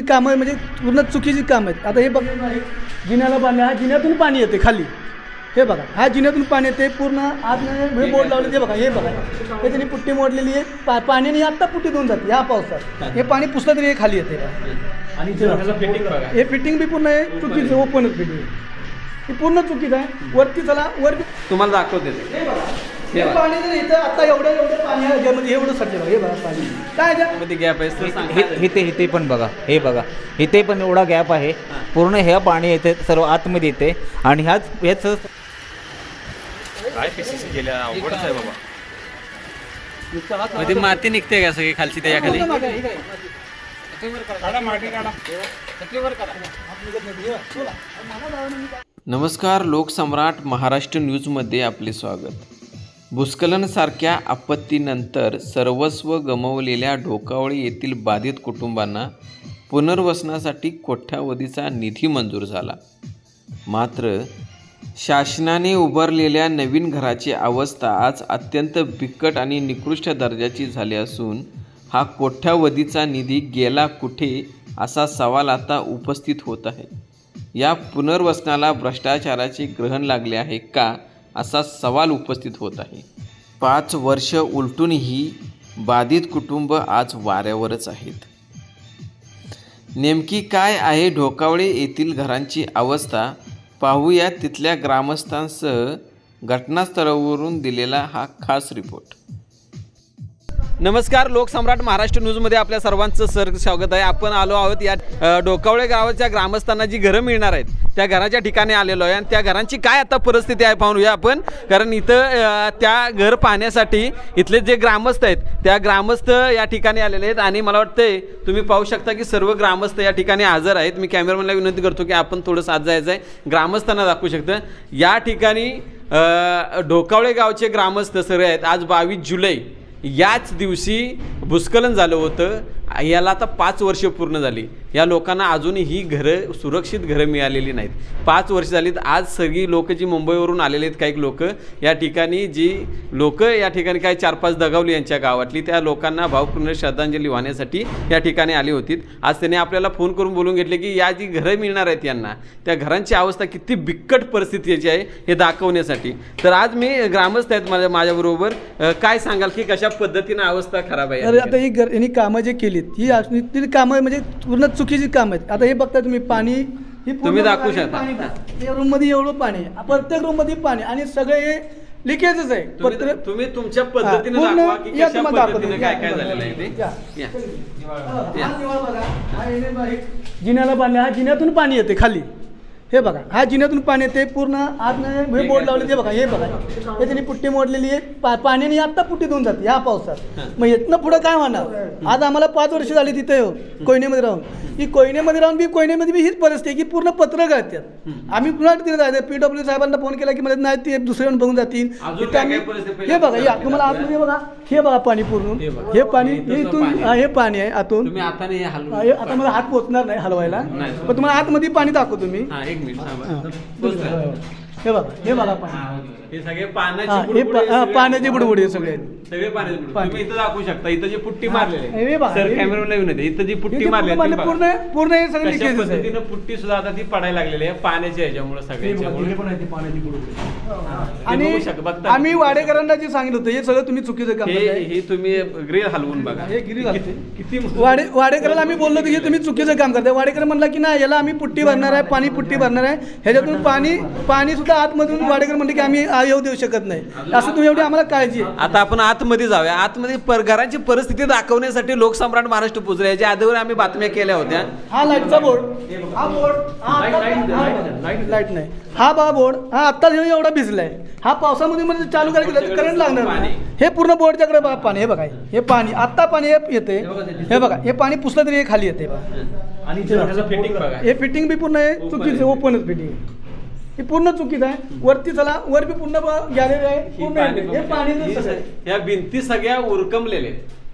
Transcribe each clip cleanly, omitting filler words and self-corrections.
कामं म्हणजे पूर्ण चुकीची कामं आहेत। आता हे बघा जिन्याला बांधले, हा जिन्यातून पाणी येते खाली, हे बघा हा जिन्यातून पाणी येते पूर्ण आत हे बोर्ड लावले ते बघा, हे बघा हे त्यांनी पुट्टी मोडलेली आहे, पाण्याने आत्ता पुट्टी धुवून जाते ह्या पावसात, हे पाणी पुसलं तरी हे खाली येते आणि फिटिंग बघा, हे फिटिंग बी पूर्ण आहे चुकीचं, ओपनच फिटिंग हे पूर्ण चुकीचं आहे। वरती चला वर तुम्हाला दाखवते हे पाणी जर इथं आता एवढं पाणी आहे ज्यामध्ये एवढं सटलं हे बघा पाणी काय मध्ये गॅप आहे इथे पण बघा, हे बघा इथे पण एवढा गॅप आहे, पूर्ण हे पाणी येते सर्व आतमध्ये येते आणि ह्याच काय पीसीसी गेल्या अवघडच आहे बाबा, मध्ये माती निघते का सगळी खालची त्याच्याखाली? नमस्कार, लोकसम्राट महाराष्ट्र न्यूजमध्ये आपले स्वागत। भूस्खलनासारख्या आपत्तीनंतर सर्वस्व गमावलेल्या ढोकावळी येथील बाधित कुटुंबांना पुनर्वसनासाठी कोट्यावधीचा निधी मंजूर झाला। मात्र शासनाने उभारलेल्या नवीन घराची अवस्था आज अत्यंत बिकट आणि निकृष्ट दर्जाची झाली असून हा कोट्यावधीचा निधी गेला कुठे असा सवाल आता उपस्थित होत आहे। या पुनर्वसनाला भ्रष्टाचाराचे ग्रहण लागले आहे का असा सवाल उपस्थित होत आहे। 5 वर्ष उलटूनही बाधित कुटुंब आज वाऱ्यावरच आहेत। नेमकी काय आहे ढोकावळे येथील घरांची अवस्था, पाहूया तिथल्या ग्रामस्थांसह घटनास्थळावरून दिलेला हा खास रिपोर्ट। नमस्कार, लोकसम्राट महाराष्ट्र न्यूजमध्ये आपल्या सर्वांचं स्वागत आहे। आपण आलो आहोत या ढोकावळे गावाच्या ग्रामस्थांना जी घरं मिळणार आहेत त्या घराच्या ठिकाणी आलेलो आहे आणि त्या घरांची काय आता परिस्थिती आहे पाहूया आपण, कारण इथं त्या घर पाहण्यासाठी इथले जे ग्रामस्थ आहेत त्या ग्रामस्थ या ठिकाणी आलेले आहेत आणि मला वाटतंय तुम्ही पाहू शकता की सर्व ग्रामस्थ या ठिकाणी हजर आहेत। मी कॅमेरामॅनला विनंती करतो की आपण थोडंसं आत जायचं आहे, ग्रामस्थांना दाखवू शकतं। या ठिकाणी ढोकावळे गावचे ग्रामस्थ सर्व आहेत। आज 22 जुलै याच दिवशी भूस्खलन झालं होतं, याला आता 5 वर्ष पूर्ण झाली। या लोकांना अजूनही घरं सुरक्षित घरं मिळालेली नाहीत। 5 वर्ष झालीत। आज सगळी लोक जी मुंबईवरून आलेले आहेत, काही लोक या ठिकाणी जी लोक या ठिकाणी काही 4-5 दगावली यांच्या गावातली त्या लोकांना भावपूर्ण श्रद्धांजली वाहण्यासाठी या ठिकाणी आली होती। आज त्यांनी आपल्याला फोन करून बोलून घेतले की या जी घरं मिळणार आहेत यांना त्या घरांची अवस्था किती बिकट परिस्थितीची आहे हे दाखवण्यासाठी। तर आज मी ग्रामस्थ आहेत माझ्याबरोबर, काय सांगाल की कशा पद्धतीने अवस्था खराब आहे? आता ही यांनी कामं जे केलीत ही कामं म्हणजे पूर्ण चुकीची कामं आहेत। आता हे बघता तुम्ही पाणी तुम्ही दाखवू शकता, या रूम मध्ये एवढं पाणी, प्रत्येक रूम मध्ये पाणी आणि सगळे हे लिकेजच आहे। तुम्ही तुमच्या पद्धतीने दाखवा की कशा पद्धतीने काय काय झालेलं आहे ते। जिन्याला बांधले, हा जिन्यातून पाणी येते खाली, हे बघा हा जिन्यातून पाणी येते पूर्ण आत हे बोर्ड लावले ते बघा, हे बघा हे त्यांनी पुट्टी मोडलेली आहे, पाण्याने आत्ता पुट्टी धुवून जाते ह्या पावसात। मग इथनं पुढं काय होणार? आज आम्हाला 5 वर्ष झाली तिथे कोयनेमध्ये राहून, ही कोयनेमध्ये राहून कोयनेमध्ये बी हीच परिस्थिती आहे की पूर्ण पत्र गळतात। आम्ही पुन्हा तिथे जायचं, PW साहेबांना फोन केला की मला नाही ते दुसऱ्यावर बघून जातील। हे बघा या तुम्हाला आतमध्ये बघा, हे बघा पाणी पूर्ण, हे पाणी इथून हे पाणी आहे आतून, आता मला हात पोचणार नाही हलवायला, पण तुम्हाला आतमध्ये पाणी दाखवतो मी। हे बघा पाणी, हे सगळे पाण्याची बुडबुडी सगळे पाण्याची तुम्ही इथं दाखवू शकता। इथं जी पुट्टी मारलेली सर कॅमेराला येऊन येते, इथं जी पुट्टी मारलेली पूर्ण हे सगळे कशा पद्धतीनं पुट्टी सुद्धा आता ती पडायला लागलेली आहे पाण्याच्या ह्याच्यामुळे सगळ्यांच्यामुळे। आणि आम्ही वाडेकरांना जे सांगितलं होतं हे सगळं तुम्ही चुकीचं काम करताय। हे तुम्ही ग्रिल हलवून बघा, हे ग्रिल हलते किती वाडेकरांना आम्ही बोललो की तुम्ही चुकीचं काम करताय। वाडेकर म्हणला की नाही याला आम्ही पुट्टी भरणार आहे, पाणी पुट्टी भरणार आहे, ह्याच्यातून पाणी सुद्धा आतमधून वाडेकर म्हणते की आम्ही येऊ देऊ शकत नाही, असं तुम्ही एवढी आम्हाला काळजी आहे। आता आपण आतमध्ये जाऊया, आतमध्ये घरांची परिस्थिती दाखवण्यासाठी लोकसम्राट महाराष्ट्र पुजले याच्या आधीवर आम्ही बातम्या केल्या होत्या। हा लाईटचा बोर्ड, हा बोर्ड लाईट नाही, हा बघा बोर्ड, हा आता एवढा भिजलाय, हा पावसामध्ये म्हणजे चालू करायला करंट लागणार नाही। हे पूर्ण बोर्डच्याकडे बघा पाणी, हे बघा हे पाणी आत्ता पाणी येते, हे बघा हे पाणी पुसलं तरी हे खाली येते आणि फिटिंग बघा, हे फिटिंग बी पूर्ण आहे चुकीचं, ओपनच फिटिंग हे पूर्ण चुकीचं आहे। वरती चला वर बी पूर्ण गॅलरी आहे, हे पाणी या भिंती सगळ्या उरकमलेले,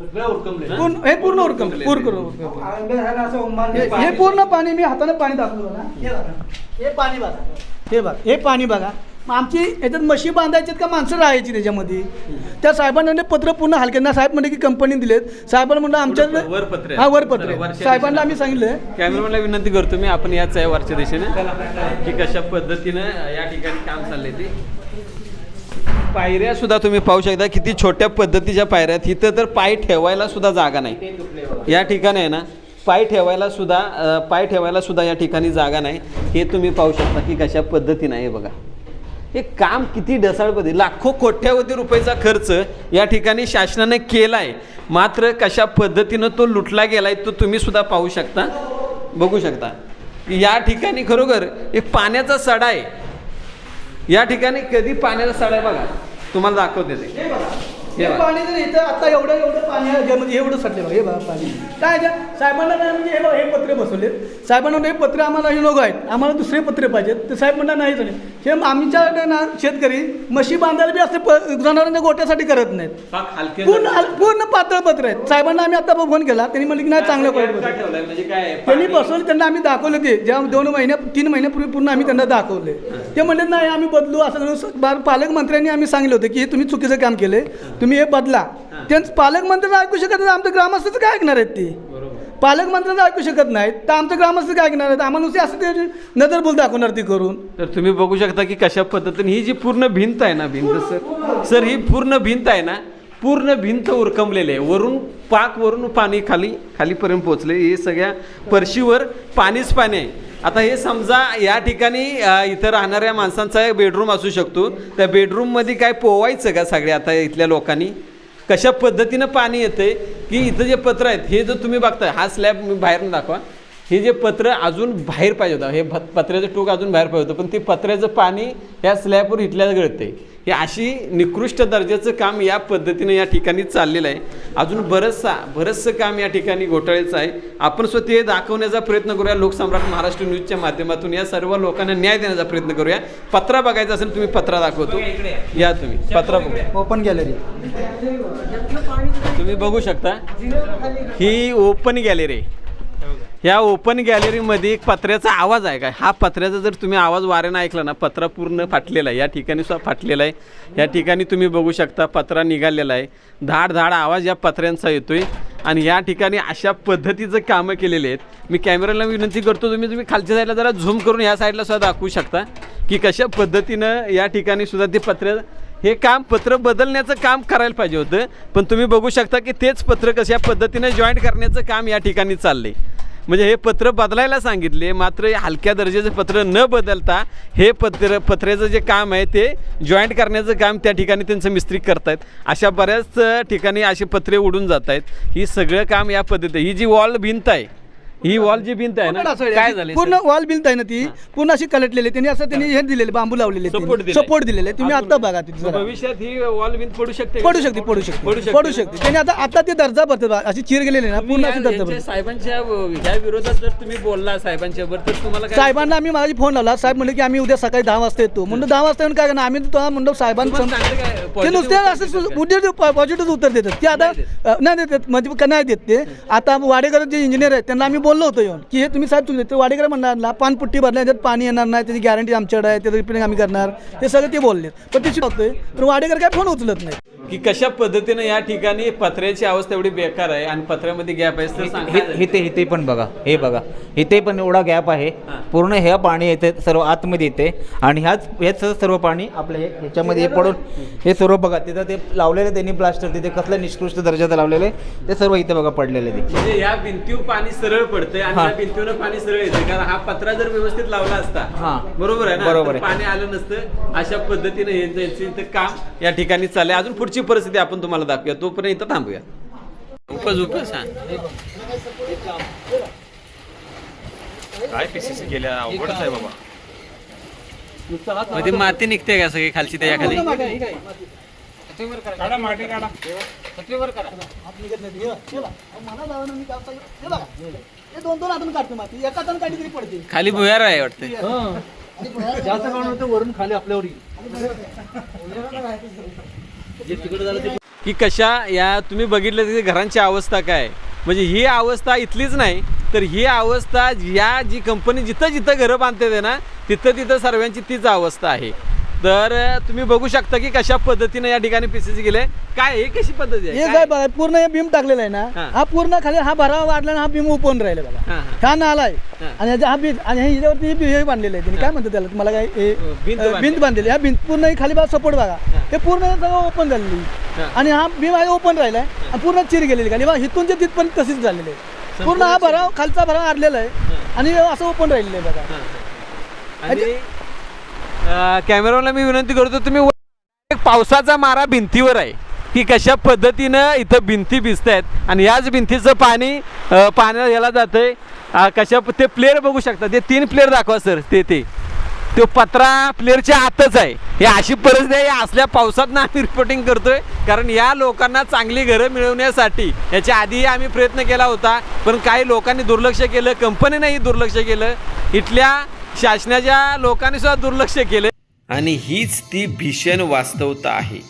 हे पूर्ण उरकमले, हे पूर्ण पाणी मी हाताने पाणी दाखवलं ना, हे पाणी बघा, हे पाणी बघा आमची याच्यात म्हशी बांधायच्यात का माणसं राहायची त्याच्यामध्ये. त्या साहेबांना पत्र पूर्ण हलक्यांना साहेब म्हणजे की कंपनी दिलेत. साहेबांना म्हणलं आमच्या वरपत्र हा वरपत्र साहेबांना आम्ही सांगितलं. कॅमेरामॅनला विनंती करतो मी, आपण याच आहे वरच्या दिशेने की कशा पद्धतीनं या ठिकाणी काम चाललंय ते. पायऱ्या सुद्धा तुम्ही पाहू शकता किती छोट्या पद्धतीच्या पायऱ्या आहेत. इथं तर पाय ठेवायला सुद्धा जागा नाही. या ठिकाणी आहे ना पाय ठेवायला सुद्धा या ठिकाणी जागा नाही. हे तुम्ही पाहू शकता की कशा पद्धतीनं आहे बघा. हे काम किती ढसाळपद्धती, लाखो कोट्यावधी रुपयाचा खर्च या ठिकाणी शासनाने केला आहे. मात्र कशा पद्धतीनं तो लुटला गेलाय तो तुम्ही सुद्धा पाहू शकता, बघू शकता. या ठिकाणी खरोखर एक पाण्याचा सडा आहे. या ठिकाणी कधी पाण्याचा सडा आहे बघा, तुम्हाला दाखवते ते. हे पाणी जर इथं आता एवढं पाणी आहे ज्यामध्ये एवढं सटले बघा. हे बघा पाणी काय साहेबांना नाही म्हणजे हे पत्रे बसवले. साहेबांना हे पत्रे आम्हाला हे नको आहेत, आम्हाला दुसरे पत्रे पाहिजेत. ते साहेब म्हणणार नाही झाले. हे आमच्या ना शेतकरी म्हशी बांधायला बी असे जनावरांच्या गोट्यासाठी करत नाहीत. पूर्ण पातळ पत्र आहेत. साहेबांना आम्ही आता फोन केला, त्यांनी म्हणले की नाही चांगलं म्हणजे काय त्यांनी बसवले. त्यांना आम्ही दाखवले ते जेव्हा 3 महिन्यापूर्वी पूर्ण आम्ही त्यांना दाखवले. ते म्हणले नाही आम्ही बदलू असं. पालकमंत्र्यांनी आम्ही सांगितलं होतं की हे तुम्ही चुकीचं काम केले, तुम्ही हे बदला. त्यांचं पालकमंत्र्यांना ऐकू शकत नाही, आमच्या ग्रामस्थांचं काय ऐकणार आहेत ते. पालकमंत्र्यांना ऐकू शकत नाहीत तर आमच्या ग्रामस्थ काय ऐकणार आहेत. आम्हाला नुसते असं ते नजरबोल दाखवणार ती करून. तर तुम्ही बघू शकता की कशा पद्धतीने ही जी पूर्ण भिंत आहे ना, भिंत सर ही पूर्ण भिंत आहे ना, पूर्ण भिंत उरकमलेली आहे. वरून पाणी खालीपर्यंत पोचले. हे सगळ्या फरशीवर पाणीच पाणी आहे. आता हे समजा या ठिकाणी इथं राहणाऱ्या माणसांचा बेडरूम असू शकतो. त्या बेडरूममध्ये काय पोवायचं का सगळे आता इथल्या लोकांनी. कशा पद्धतीनं पाणी येतंय की इथं जे पत्र आहेत हे जर तुम्ही बघताय, हा स्लॅब मी बाहेरून दाखवा. हे जे पत्र अजून बाहेर पाहिजे होतं, हे पत्र्याचं टोक अजून बाहेर पाहिजे होतं, पण ते पत्र्याचं पाणी या स्लॅबवर इथल्या गळतंय. हे अशी निकृष्ट दर्जाचं काम या पद्धतीनं या ठिकाणी चाललेलं आहे. अजून बरंचसं काम या ठिकाणी घोटाळ्याचं आहे. आपण स्वतः हे दाखवण्याचा प्रयत्न करूया. लोकसम्राट महाराष्ट्र न्यूजच्या माध्यमातून या सर्व लोकांना न्याय देण्याचा प्रयत्न करूया. पत्रा बघायचा असेल तुम्ही पत्रा दाखवतो, या तुम्ही पत्रा बघूया. ओपन गॅलरी तुम्ही बघू शकता ही ओपन गॅलरी आहे. ह्या ओपन गॅलरीमध्ये एक पत्र्याचा आवाज आहे काय. हा पत्र्याचा जर तुम्ही आवाज वाऱ्यानं ऐकला ना, पत्रा पूर्ण फाटलेला आहे. या ठिकाणी सुद्धा फाटलेला आहे. या ठिकाणी तुम्ही बघू शकता पत्रा निघालेला आहे. धाड आवाज या पत्र्यांचा येतोय. आणि या ठिकाणी अशा पद्धतीचं कामं केलेले आहेत. मी कॅमेराला विनंती करतो तुम्ही खालच्या साईडला जरा झूम करून या साईडला सुद्धा दाखवू शकता की कशा पद्धतीनं या ठिकाणी सुद्धा ते हे काम पत्र बदलण्याचं काम करायला पाहिजे होतं. पण तुम्ही बघू शकता की तेच पत्र कशा पद्धतीनं जॉईंट करण्याचं काम या ठिकाणी चाललंय. म्हणजे हे पत्र बदलायला सांगितले, मात्र हलक्या दर्जाचं पत्र न बदलता हे पत्र्याचं जे काम आहे ते जॉईंट करण्याचं काम त्या ठिकाणी त्यांचं मिस्त्री करतायत. अशा बऱ्याच ठिकाणी असे पत्रे उडून जात आहेत. ही सगळं काम या पद्धतीने, ही जी वॉल भिंत आहे, ही वॉल जी भिंत आहे ना, काय झालं पूर्ण वॉल भिंत आहे ना ती पूर्ण अशी कलटलेली. त्यांनी असं त्यांनी हे दिलेले बांबू लावलेले सपोर्ट दिलेले. तुम्ही आता बघा तिथे भविष्यात ही वॉल भिंत पडू शकते. त्यांनी आता ते दर्जा बदल अशी चिर गेलेली ना पूर्ण अशी दर्जा. साहेबांच्या ह्या विरोधात जर तुम्ही बोलला साहेबांच्या बरोबर तर तुम्हाला साहेबांना आम्ही माझी फोन लावला. साहेब म्हणले की आम्ही उद्या सकाळी 10 वाजता येतो. म्हणून 10 वाजता येऊन काय करणार आम्ही म्हणतो साहेबांचं ते नुसते असं पॉझिटिव्ह उत्तर देतात की आता नाही देतात म्हणजे नाही देत ते. आता वाडेकर जे इंजिनियर आहेत त्यांना आम्ही बोललो होतो येऊन की हे तुम्ही साहेब चुकले. तर वाडेकर म्हणणार पानपुट्टी भरल्या त्यात पाणी येणार नाही, त्याची गॅरंटी आमच्याकडे आहे, त्याचं रिपेअरिंग आम्ही करणार. हे सगळं ते बोलले. पण ते शिकवतोय पण वाडेकर काय फोन उचलत नाही. की कशा पद्धतीने या ठिकाणी पत्र्याची अवस्था एवढी बेकार आहे आणि पत्र्यामध्ये गॅप आहे. इथे पण बघा, हे बघा इथे पण एवढा गॅप आहे. पूर्ण हे पाणी येते सर्व आतमध्ये येते आणि ह्याच सर्व पाणी आपल्या ह्याच्यामध्ये पडून हे सर्व बघा तिथं ते लावलेलं त्यांनी प्लास्टर तिथे कसलं निष्कृष्ट दर्जाचं लावलेलं आहे ते सर्व इथे बघा पडलेलं आहे. म्हणजे या भिंतीवर पाणी सरळ पडतंय आणि या भिंतीवर पाणी सरळ येते कारण हा पत्रा जर व्यवस्थित लावला असता बरोबर आहे ना, बरोबर पाणी आलं नसतं. अशा पद्धतीने हे काम या ठिकाणी चाललंय. अजून पुढची परिस्थिती आपण तुम्हाला दाखवूया, तोपर्यंत इथं थांबूया. उपज काय पीसीसी गेल्या अवघडच आहे बाबा. मध्ये माती निघते का सगळी खालची त्याच्याखाली. खाली भुयार आहे वाटतं. वरून खाली आपल्यावर की कशा या तुम्ही बघितलं तिथे घरांची अवस्था काय. म्हणजे ही अवस्था इथलीच नाही तर ही अवस्था या जी कंपनी जिथं घरं बांधते ना तिथं सर्वांची तीच अवस्था आहे. तर तुम्ही बघू शकता की कशा पद्धतीने या ठिकाणी पीसीसी गेले. काय हे कशी पद्धती आहे हे काय? काय बघा पूर्ण हे बीम टाकलेलं आहे हा. ना, हा पूर्ण खाली हा भरावा वाढला आणि हा बीम ओपन राहिला बघा. हा, हा. हा नाला आहे हा. आणि हा बीम आणि ह्याच्यावरती हे बांधलेलं आहे त्यांनी, काय म्हणतात त्याला तुम्हाला काय भिंत बांधलेली. हा भिंत पूर्ण ही खाली बघा सपोर्ट बघा, हे पूर्ण सगळं ओपन झालेली हा. आणि हा बीम आहे ओपन राहिलाय आणि पूर्ण चिर गेलेली खाली बघा, इथूनच्या तिथपर्यंत तशीच झालेली आहे. पूर्ण हा भराव खालचा भराव आडलेला आहे आणि असं ओपन राहिलेलं आहे बघा. आणि कॅमेराला मी विनंती करतो तुम्ही एक पावसाचा मारा भिंतीवर आहे की कशा पद्धतीनं इथं भिंती भिजत आहेत आणि याच भिंतीचं पाणी पाण्याला याला जातंय. कशा ते प्लेअर बघू शकता, ते 3 प्लेअर दाखवा सर. तो पत्रा प्लेअरच्या आतच आहे. हे अशी परिस्थिती आहे. असल्या पावसात ना आम्ही रिपोर्टिंग करतोय कारण या लोकांना चांगली घरं मिळवण्यासाठी याच्या आधीही आम्ही प्रयत्न केला होता, पण काही लोकांनी दुर्लक्ष केलं, कंपनीनेही दुर्लक्ष केलं, इथल्या शासनाच्या लोकांनी सुद्धा दुर्लक्ष केलं. आणि हीच ती भीषण वास्तवता आहे.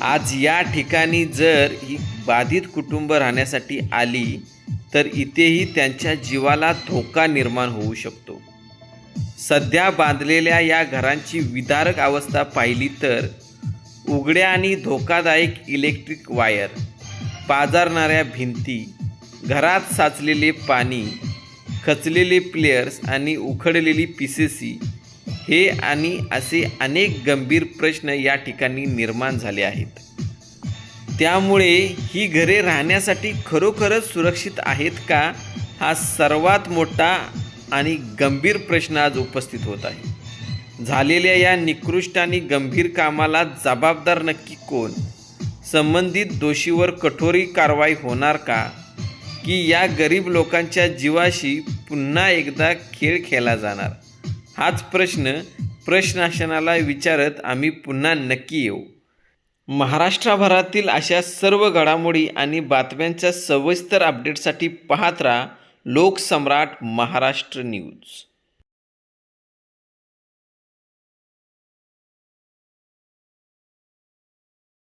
आज या ठिकाणी जर ही बाधित कुटुंब राहण्यासाठी आली तर इथेही त्यांच्या जीवाला धोका निर्माण होऊ शकतो. सध्या बांधलेल्या या घरांची विदारक अवस्था पाहिली तर उघड्या आणि धोकादायक इलेक्ट्रिक वायर, पाजारणाऱ्या भिंती, घरात साचलेले पाणी, खचलेले प्लेयर्स आणि उखडलेली पीसीसी हे आणि असे अनेक गंभीर प्रश्न या ठिकाणी निर्माण झाले आहेत. त्यामुळे ही घरे राहण्यासाठी खरोखरच सुरक्षित आहेत का, हा सर्वात मोठा आणि गंभीर प्रश्न आज उपस्थित होत आहे. झालेल्या या निकृष्ट आणि गंभीर कामाला जबाबदार नक्की कोण? संबंधित दोषीवर कठोर कारवाई होणार का, की या गरीब लोकांच्या जीवाशी पुन्हा एकदा खेळ खेळला जाणार? हाच प्रश्न प्रशासनाला विचारत आम्ही पुन्हा नक्की येऊ. महाराष्ट्रभरातील अशा सर्व घडामोडी आणि बातम्यांच्या सविस्तर अपडेटसाठी पाहत राहा लोकसम्राट महाराष्ट्र न्यूज.